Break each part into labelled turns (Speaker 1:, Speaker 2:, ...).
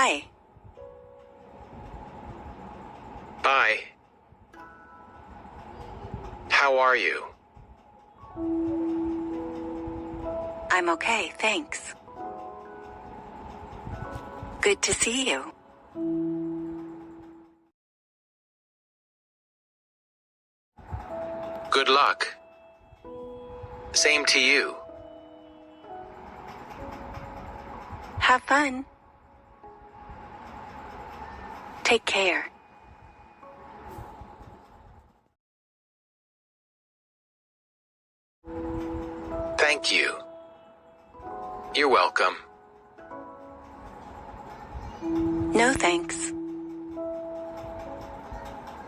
Speaker 1: Hi.
Speaker 2: Hi. How are you?
Speaker 1: I'm okay, thanks. Good to see you.
Speaker 2: Good luck. Same to you.
Speaker 1: Have fun. Take care.
Speaker 2: Thank you. You're welcome.
Speaker 1: No thanks.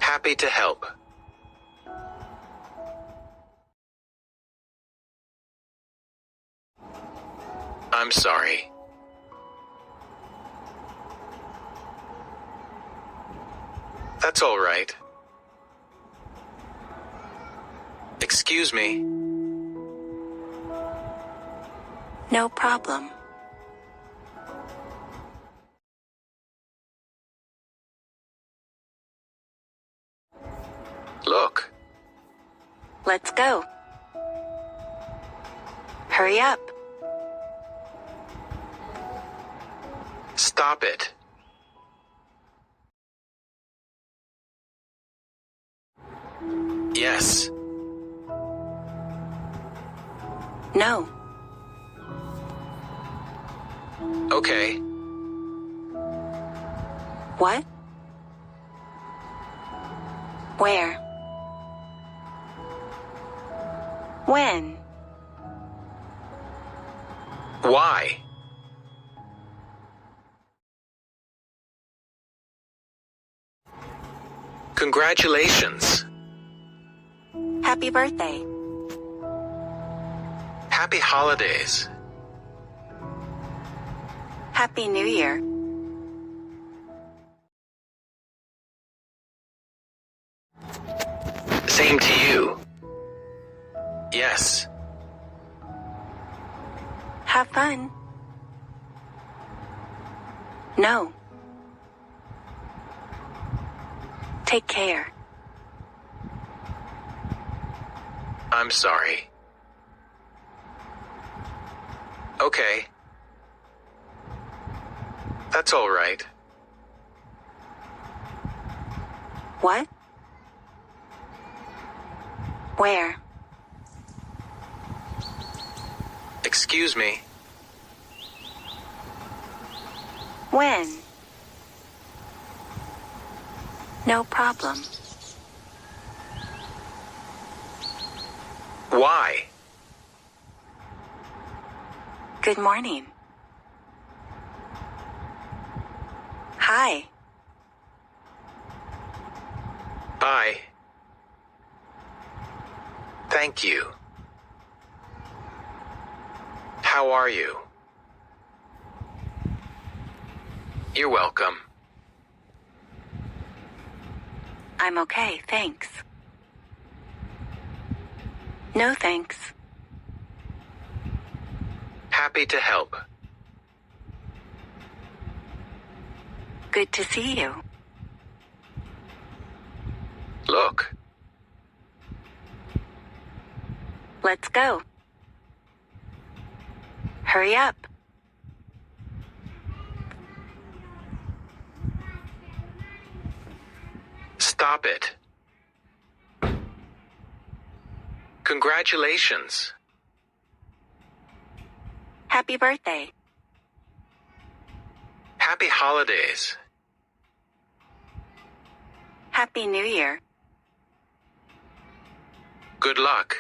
Speaker 2: Happy to help. I'm sorry. That's all right. Excuse me.
Speaker 1: No problem.
Speaker 2: Look.
Speaker 1: Let's go. Hurry up.
Speaker 2: Stop it. Yes.
Speaker 1: No.
Speaker 2: Okay.
Speaker 1: What? Where? When?
Speaker 2: Why? Congratulations.
Speaker 1: Happy birthday.
Speaker 2: Happy holidays.
Speaker 1: Happy New Year.
Speaker 2: Same to you. Yes.
Speaker 1: Have fun. No. Take care.
Speaker 2: I'm sorry. Okay. That's all right.
Speaker 1: What? Where?
Speaker 2: Excuse me.
Speaker 1: When? No problem.
Speaker 2: Why?
Speaker 1: Good morning. Hi.
Speaker 2: Bye. Thank you. How are you? You're welcome.
Speaker 1: I'm okay, thanks. No thanks.
Speaker 2: Happy to help.
Speaker 1: Good to see you.
Speaker 2: Look.
Speaker 1: Let's go. Hurry up.
Speaker 2: Stop it. Congratulations.
Speaker 1: Happy birthday.
Speaker 2: Happy holidays.
Speaker 1: Happy New Year.
Speaker 2: Good luck.